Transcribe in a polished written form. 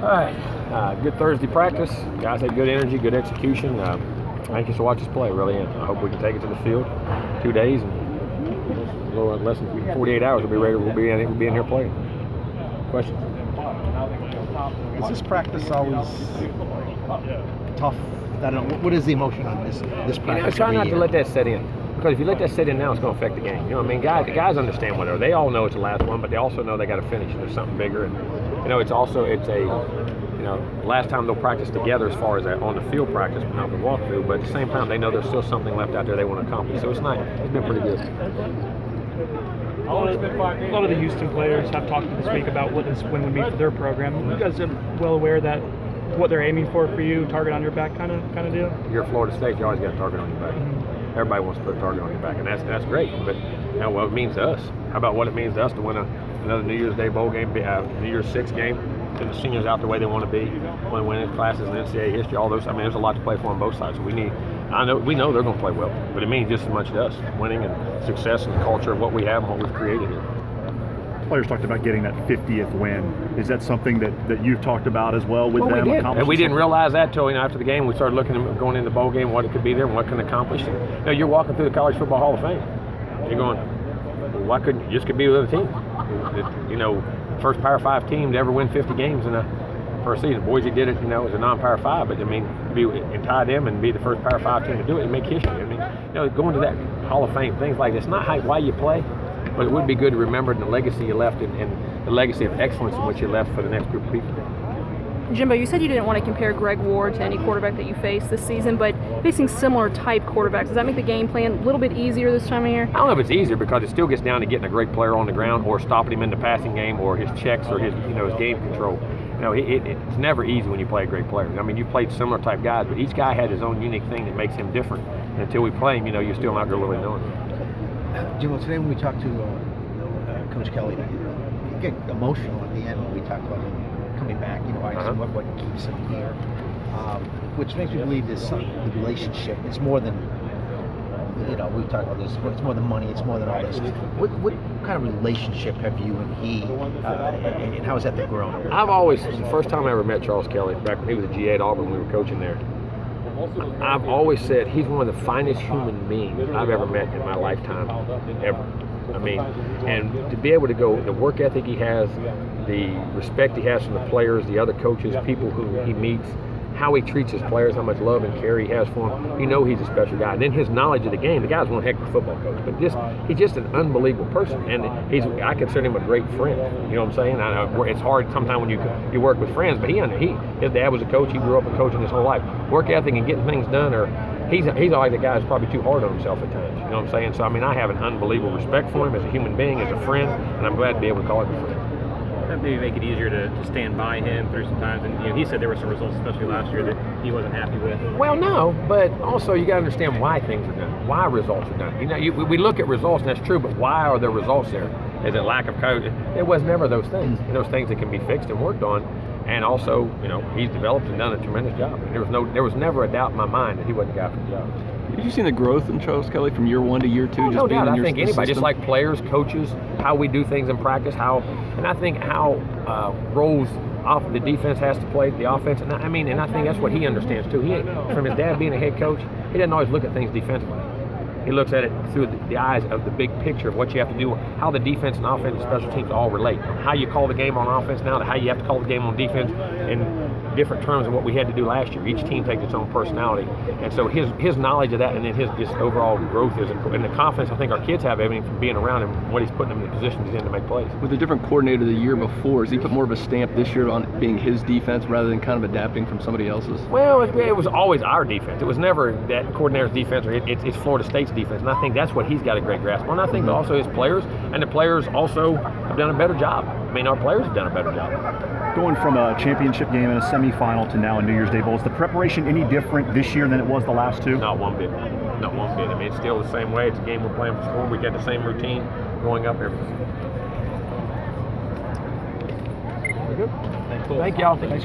All right, good Thursday practice. Guys had good energy, good execution. Anxious to watch us play, really. And I hope we can take it to the field 2 days and a little less than 48 hours. We'll be ready. We'll be in here playing. Questions? Is this practice always tough? I don't know. What is the emotion on this practice? Try not to let that set in. Because if you let that sit in now, it's going to affect the game. You know what I mean? Guys understand whatever. They all know it's the last one, but they also know they got to finish. There's something bigger. And, last time they'll practice together as far as on the field practice, but not the walkthrough. But at the same time, they know there's still something left out there they want to accomplish. So it's been pretty good. A lot of the Houston players have talked this week about what this win would mean for their program. You guys are well aware that what they're aiming for you, target on your back kind of deal? You're at Florida State, you always got a target on your back. Everybody wants to put a target on your back, and that's great. But what it means to us. How about what it means to us to win another New Year's Day bowl game, New Year's Six game, send the seniors out the way they want to be, want to win in classes in NCAA history, all those. I mean, there's a lot to play for on both sides. So we know they're going to play well, but it means just as much to us, winning and success and the culture of what we have and what we've created here. Players talked about getting that 50th win. Is that something that you've talked about as well with them? We did. And we didn't realize that till after the game. We started looking at going into the bowl game, what it could be there and what it can accomplish. And, you're walking through the College Football Hall of Fame. You're going, well, why couldn't you just could be with the team? First Power 5 team to ever win 50 games in a first season. Boise did it, as a non-Power 5, but and tie them and be the first Power 5 team to do it and make history. Going to that Hall of Fame, things like this, not why you play, but it would be good to remember the legacy you left and the legacy of excellence in which you left for the next group of people. Jimbo, you said you didn't want to compare Greg Ward to any quarterback that you faced this season, but facing similar type quarterbacks, does that make the game plan a little bit easier this time of year? I don't know if it's easier because it still gets down to getting a great player on the ground or stopping him in the passing game or his checks or his game control. It's never easy when you play a great player. You've played similar type guys, but each guy has his own unique thing that makes him different. And until we play him, you're still not going to really know him. Jimbo, today when we talked to Coach Kelly, you get emotional at the end when we talked about him coming back, what keeps him here, which makes me believe the relationship is more than, we've talked about this, it's more than money, it's more than all this. What kind of relationship have you and he, and how has that been growing? The first time I ever met Charles Kelly, back when he was a GA at Auburn, we were coaching there, I've always said he's one of the finest human beings I've ever met in my lifetime, ever. And to be able to go, the work ethic he has, the respect he has from the players, the other coaches, people who he meets, how he treats his players, how much love and care he has for them, he's a special guy. And then his knowledge of the game, the guy's one heck of a football coach, but he's just an unbelievable person. And I consider him a great friend. You know what I'm saying? I know it's hard sometimes when you work with friends, but his dad was a coach. He grew up coaching his whole life. Work ethic and getting things done, he's always a guy who's probably too hard on himself at times. You know what I'm saying? So I have an unbelievable respect for him as a human being, as a friend, and I'm glad to be able to call him a friend. That maybe make it easier to stand by him through some times. And he said there were some results, especially last year, that he wasn't happy with. Well, no, but also you got to understand why things are done, why results are done. We look at results, and that's true, but why are there results there? Is it lack of coach? It was never those things. Those things that can be fixed and worked on. And also, he's developed and done a tremendous job. There was never a doubt in my mind that he wasn't the guy for the job. Have you seen the growth in Charles Kelly from year 1 to year 2? No doubt. I think anybody, just like players, coaches, how we do things in practice, how roles off the defense has to play, the offense, and I think that's what he understands too. From his dad being a head coach, he doesn't always look at things defensively. He looks at it through the eyes of the big picture of what you have to do, how the defense and offense and special teams all relate, how you call the game on offense now to how you have to call the game on defense in different terms of what we had to do last year. Each team takes its own personality. And so his knowledge of that and then his overall growth and the confidence I think our kids have everything from being around him and what he's putting them in the positions he's in to make plays. With a different coordinator the year before, has he put more of a stamp this year on being his defense rather than kind of adapting from somebody else's? Well, it was always our defense. It was never that coordinator's defense or it's Florida State's defense. And I think that's what he's got a great grasp on. I think also his players, and the players also have done a better job. Our players have done a better job. Going from a championship game and a semifinal to now a New Year's Day Bowl, is the preparation any different this year than it was the last two? Not one bit. Not one bit. It's still the same way. It's a game we're playing for score. We got the same routine going up every. Thank y'all.